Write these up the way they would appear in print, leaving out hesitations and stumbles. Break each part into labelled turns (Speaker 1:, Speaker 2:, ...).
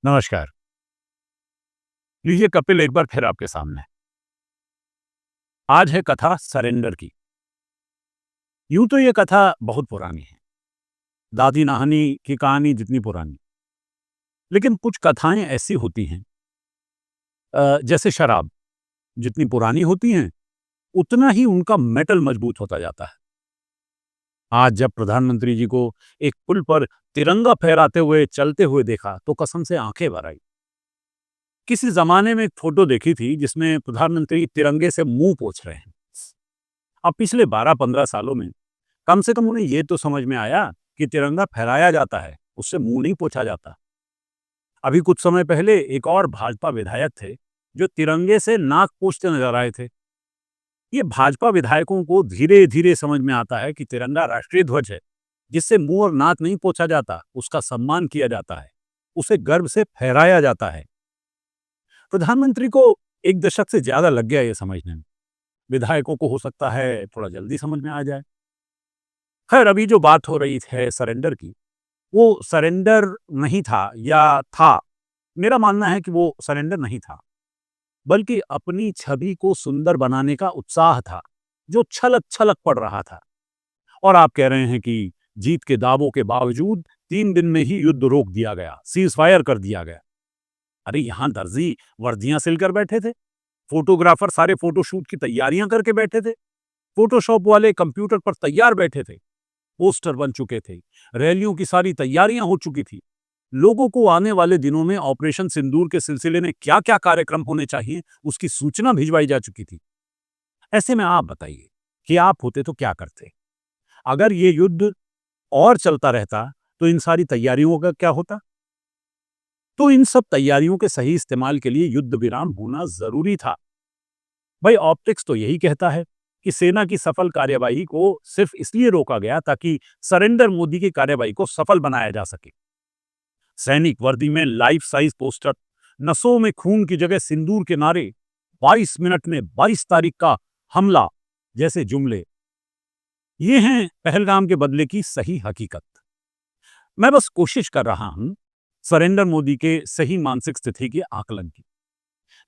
Speaker 1: नमस्कार। लीजिए कपिल एक बार फिर आपके सामने। आज है कथा सरेंडर की। यूं तो ये कथा बहुत पुरानी है, दादी नाहनी की कहानी जितनी पुरानी। लेकिन कुछ कथाएं ऐसी होती हैं, जैसे शराब जितनी पुरानी होती हैं उतना ही उनका मेटल मजबूत होता जाता है। आज जब प्रधानमंत्री जी को एक पुल पर तिरंगा फहराते हुए चलते हुए देखा तो कसम से आंखें भर आई। किसी जमाने में एक फोटो देखी थी जिसमें प्रधानमंत्री तिरंगे से मुंह पोंछ रहे हैं। अब पिछले 12-15 सालों में कम से कम उन्हें ये तो समझ में आया कि तिरंगा फहराया जाता है, उससे मुंह नहीं पोंछा जाता। अभी कुछ समय पहले एक और भाजपा विधायक थे जो तिरंगे से नाक पोंछते नजर आए थे। ये भाजपा विधायकों को धीरे धीरे समझ में आता है कि तिरंगा राष्ट्रीय ध्वज है, जिससे मुंह और नाक नहीं पोंछा जाता, उसका सम्मान किया जाता है, उसे गर्व से फहराया जाता है। प्रधानमंत्री को एक दशक से ज्यादा लग गया ये समझने में। विधायकों को हो सकता है थोड़ा जल्दी समझ में आ जाए। खैर, अभी जो बात हो रही है सरेंडर की, वो सरेंडर नहीं था या था। मेरा मानना है कि वो सरेंडर नहीं था, बल्कि अपनी छवि को सुंदर बनाने का उत्साह था, जो छलक-छलक पड़ रहा था। और आप कह रहे हैं कि जीत के दावों के बावजूद 3 दिन में ही युद्ध रोक दिया गया, सीज़फायर कर दिया गया। अरे यहाँ दर्जी वर्दियां सिलकर बैठे थे, फोटोग्राफर सारे फोटोशूट की तैयारियां करके बैठे थे, फोटोशॉप वाले कंप्यूटर पर तैयार बैठे थे, पोस्टर बन चुके थे, रैलियों की सारी तैयारियां हो चुकी थी। लोगों को आने वाले दिनों में ऑपरेशन सिंदूर के सिलसिले में क्या-क्या कार्यक्रम होने चाहिए, उसकी सूचना भिजवाई जा चुकी थी। ऐसे में आप बताइए कि आप होते तो क्या करते? अगर ये युद्ध और चलता रहता, तो इन सारी तैयारियों का क्या होता? तो इन सब तैयारियों के सही इस्तेमाल के लिए युद्ध विराम होना जरूरी था। भाई, ऑप्टिक्स तो यही कहता है कि सेना की सफल कार्यवाही को सिर्फ इसलिए रोका गया ताकि सरेंडर मोदी की कार्यवाही को सफल बनाया जा सके। सैनिक वर्दी में लाइफ साइज पोस्टर, नसों में खून की जगह सिंदूर के नारे, 22 मिनट में 22 तारीख का हमला जैसे जुमले, ये हैं पहलगाम के बदले की सही हकीकत। मैं बस कोशिश कर रहा हूं सरेंडर मोदी के सही मानसिक स्थिति के आकलन की।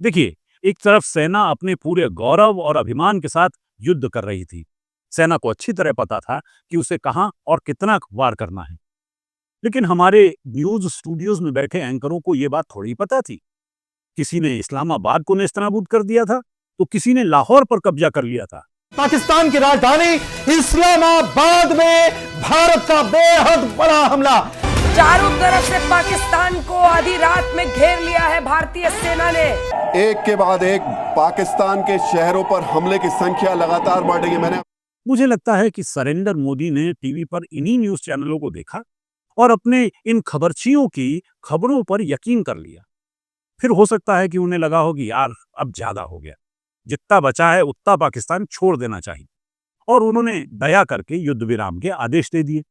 Speaker 1: देखिए, एक तरफ सेना अपने पूरे गौरव और अभिमान के साथ युद्ध कर रही थी। सेना को अच्छी तरह पता था कि उसे कहां और कितना वार करना है। लेकिन हमारे न्यूज स्टूडियोज में बैठे एंकरों को यह बात थोड़ी पता थी। किसी ने इस्लामाबाद को नेस्तनाबूद कर दिया था, तो किसी ने लाहौर पर कब्जा कर लिया था।
Speaker 2: पाकिस्तान की राजधानी इस्लामाबाद में भारत का बेहद बड़ा हमला।
Speaker 3: चारों तरफ से पाकिस्तान को आधी रात में घेर लिया है भारतीय सेना ने।
Speaker 4: एक के बाद एक पाकिस्तान के शहरों पर हमले की संख्या लगातार बढ़ रही है।
Speaker 1: मुझे लगता है कि सरेंडर मोदी ने टीवी पर इन्हीं न्यूज चैनलों को देखा और अपने इन खबरचियों की खबरों पर यकीन कर लिया। फिर हो सकता है कि उन्हें लगा हो कि यार अब ज्यादा हो गया, जितना बचा है उतना पाकिस्तान छोड़ देना चाहिए, और उन्होंने दया करके युद्ध विराम के आदेश दे दिए।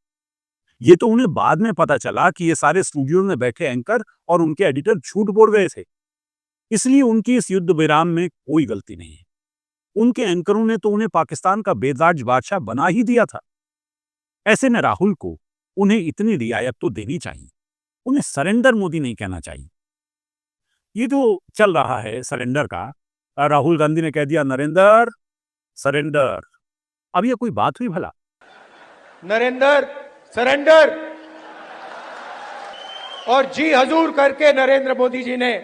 Speaker 1: ये तो उन्हें बाद में पता चला कि ये सारे स्टूडियो में बैठे एंकर और उनके एडिटर झूठ बोल रहे थे। इसलिए उनकी इस युद्ध विराम में कोई गलती नहीं है। उनके एंकरों ने तो उन्हें पाकिस्तान का बेताज बादशाह बना ही दिया था। ऐसे में राहुल को उन्हें इतनी रियायत तो देनी चाहिए, उन्हें सरेंडर मोदी नहीं कहना चाहिए। ये जो चल रहा है सरेंडर का, राहुल गांधी ने कह दिया नरेंद्र सरेंडर। अब ये कोई बात हुई भला?
Speaker 2: नरेंद्र सरेंडर और जी हजूर करके नरेंद्र मोदी जी ने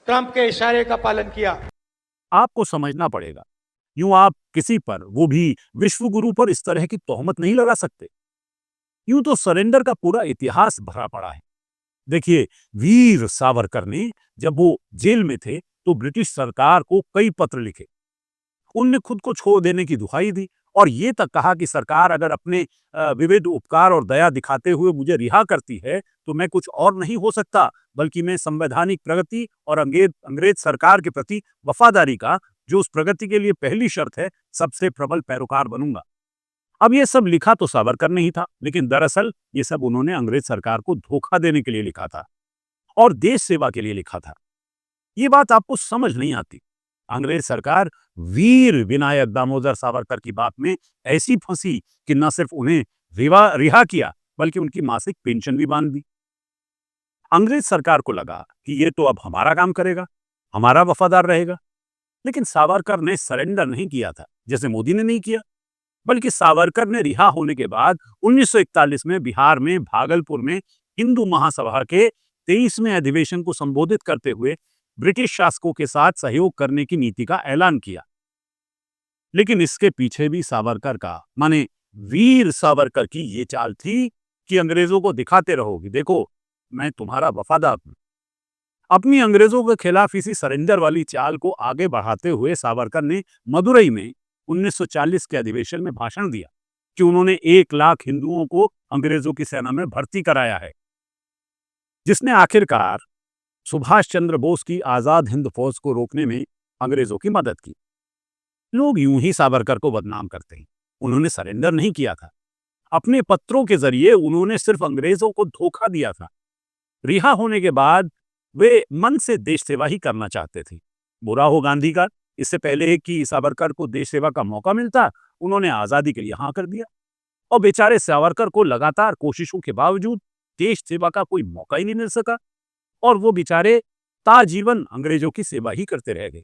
Speaker 2: ट्रंप के इशारे का पालन किया।
Speaker 1: आपको समझना पड़ेगा, यूं आप किसी पर, वो भी विश्व गुरु पर, इस तरह की तोहमत नहीं लगा सकते। यूं तो सरेंडर का पूरा इतिहास भरा पड़ा है। देखिए, वीर सावरकर ने जब वो जेल में थे तो ब्रिटिश सरकार को कई पत्र लिखे। उनने खुद को छोड़ देने की दुहाई दी और ये तक कहा कि सरकार अगर अपने विविध उपकार और दया दिखाते हुए मुझे रिहा करती है तो मैं कुछ और नहीं हो सकता, बल्कि मैं संवैधानिक प्रगति और अंग्रेज सरकार के प्रति वफादारी का, जो उस प्रगति के लिए पहली शर्त है, सबसे प्रबल पैरोकार बनूंगा। अब ये सब लिखा तो सावरकर ने ही था, लेकिन दरअसल ये सब उन्होंने अंग्रेज सरकार को धोखा देने के लिए लिखा था और देश सेवा के लिए लिखा था। ये बात आपको समझ नहीं आती। अंग्रेज सरकार वीर विनायक दामोदर सावरकर की बात में ऐसी फंसी कि न सिर्फ उन्हें रिहा किया, बल्कि उनकी मासिक पेंशन भी बांध दी। अंग्रेज सरकार को लगा कि ये तो अब हमारा काम करेगा, हमारा वफादार रहेगा। लेकिन सावरकर ने सरेंडर नहीं किया था, जैसे मोदी ने नहीं किया, बल्कि सावरकर ने रिहा होने के बाद 1941 में बिहार में भागलपुर में हिंदू महासभा के 23वें अधिवेशन को संबोधित करते हुए ब्रिटिश शासकों के साथ सहयोग करने की नीति का ऐलान किया। लेकिन इसके पीछे भी सावरकर का, माने वीर सावरकर की ये चाल थी कि अंग्रेजों को दिखाते रहो कि देखो मैं तुम्हारा वफादार हूं। अपनी अंग्रेजों के खिलाफ इसी सरेंडर वाली चाल को आगे बढ़ाते हुए सावरकर ने मदुरई में 1940 के अधिवेशन में भाषण दिया कि उन्होंने 1 लाख हिंदुओं को अंग्रेजों की सेना में भर्ती कराया है, जिसने आखिरकार सुभाष चंद्र बोस की आजाद हिंद फौज को रोकने में अंग्रेजों की मदद की। लोग यूं ही सावरकर को बदनाम करते हैं, उन्होंने सरेंडर नहीं किया था। अपने पत्रों के जरिए उन्होंने सिर्फ अंग्रेजों को धोखा दिया था। रिहा होने के बाद वे मन से देश सेवा ही करना चाहते थे। बुरा हो गांधी का, इससे पहले कि सावरकर को देश सेवा का मौका मिलता, उन्होंने आजादी के लिए हाँ कर दिया और बेचारे सावरकर को लगातार कोशिशों के बावजूद देश सेवा का कोई मौका ही नहीं मिल सका और वो बेचारे ताजीवन अंग्रेजों की सेवा ही करते रह गए।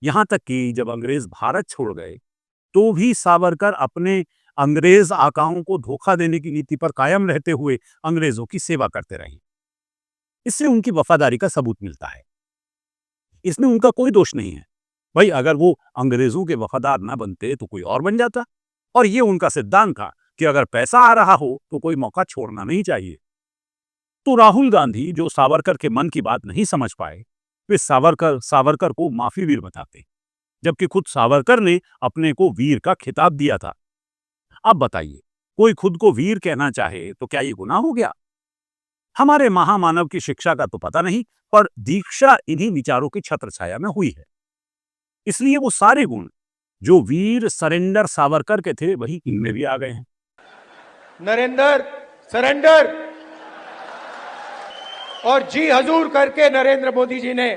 Speaker 1: यहां तक कि जब अंग्रेज भारत छोड़ गए तो भी सावरकर अपने अंग्रेज आकाओं को धोखा देने की नीति पर कायम रहते हुए अंग्रेजों की सेवा करते रहे। इससे उनकी वफादारी का सबूत मिलता है। इसमें उनका कोई दोष नहीं है। भाई अगर वो अंग्रेजों के वफादार ना बनते तो कोई और बन जाता, और ये उनका सिद्धांत था कि अगर पैसा आ रहा हो तो कोई मौका छोड़ना नहीं चाहिए। तो राहुल गांधी जो सावरकर के मन की बात नहीं समझ पाए, वे सावरकर को माफी वीर बताते, जबकि खुद सावरकर ने अपने को वीर का खिताब दिया था। अब बताइए, कोई खुद को वीर कहना चाहे तो क्या ये गुनाह हो गया? हमारे महामानव की शिक्षा का तो पता नहीं, पर दीक्षा इन्हीं विचारों की छत्रछाया में हुई है। इसलिए वो सारे गुण जो वीर सरेंडर सावरकर के थे वही इनमें भी आ गए हैं।
Speaker 5: नरेंद्र सरेंडर और जी हजूर करके नरेंद्र मोदी जी ने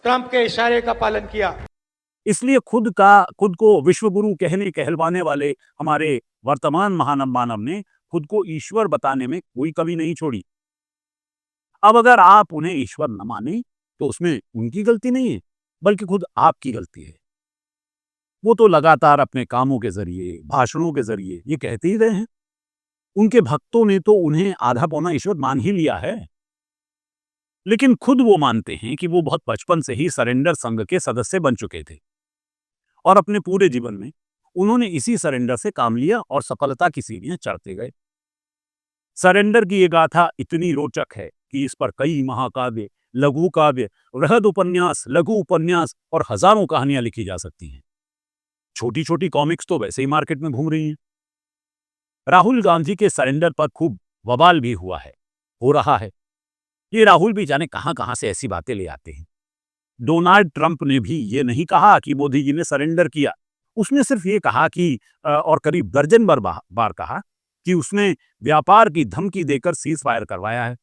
Speaker 5: ट्रंप के इशारे का पालन किया।
Speaker 1: इसलिए खुद को विश्वगुरु कहलवाने वाले हमारे वर्तमान मानव ने खुद को ईश्वर बताने में कोई कमी नहीं छोड़ी। अब अगर आप उन्हें ईश्वर न माने तो उसमें उनकी गलती नहीं है, बल्कि खुद आपकी गलती है। वो तो लगातार अपने कामों के जरिए, भाषणों के जरिए ये कहते ही रहे हैं। उनके भक्तों ने तो उन्हें आधा पौना ईश्वर मान ही लिया है। लेकिन खुद वो मानते हैं कि वो बहुत बचपन से ही सरेंडर संघ के सदस्य बन चुके थे और अपने पूरे जीवन में उन्होंने इसी सरेंडर से काम लिया और सफलता की सीढ़ियां चढ़ते गए। सरेंडर की ये गाथा इतनी रोचक है कि इस पर कई महाकाव्य, लघु काव्य, वृहद उपन्यास, लघु उपन्यास और हजारों कहानियां लिखी जा सकती हैं। छोटी छोटी कॉमिक्स तो वैसे ही मार्केट में घूम रही हैं। राहुल गांधी के सरेंडर पर खूब बवाल भी हो रहा है। ये राहुल भी जाने कहां से ऐसी बातें ले आते हैं। डोनाल्ड ट्रंप ने भी ये नहीं कहा कि मोदी जी ने सरेंडर किया। उसने सिर्फ ये कहा कि और करीब दर्जन बार कहा कि उसने व्यापार की धमकी देकर सीज फायर करवाया है,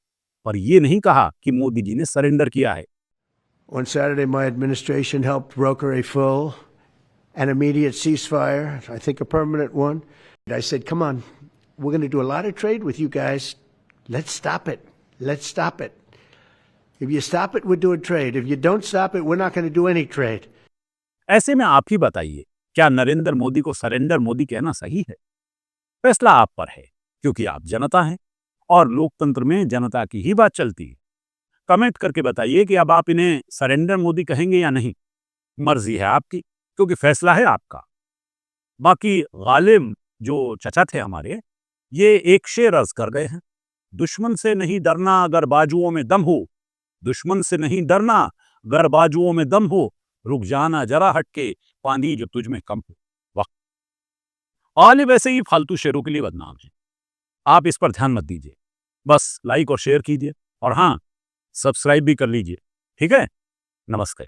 Speaker 1: पर यह नहीं कहा कि मोदी जी ने सरेंडर किया है।
Speaker 6: On Saturday, my administration helped broker a full and immediate ceasefire, I think a permanent one. I said, come on, we're going to do a lot of trade with you guys. Let's stop it. Let's stop it. If you stop it, we're doing trade. If you don't stop it, we're not going to do any trade.
Speaker 1: ऐसे में आप ही बताइए, क्या नरेंद्र मोदी को surrender Modi कहना सही है? फैसला आप पर है, क्योंकि आप जनता हैं और लोकतंत्र में जनता की ही बात चलती है। कमेंट करके बताइए कि अब आप इन्हें सरेंडर मोदी कहेंगे या नहीं। मर्जी है आपकी, क्योंकि फैसला है आपका। बाकी गालिब जो चचा थे हमारे, ये एक शेर अर्ज कर गए हैं, दुश्मन से नहीं डरना अगर बाजुओं में दम हो, दुश्मन से नहीं डरना अगर बाजुओं में दम हो, रुक जाना जरा हटके पानी जो तुझ में कम हो। वाह, गालिब वैसे ही फालतू शेरों के लिए बदनाम है। आप इस पर ध्यान मत दीजिए, बस लाइक और शेयर कीजिए और हाँ, सब्सक्राइब भी कर लीजिए। ठीक है, नमस्कार।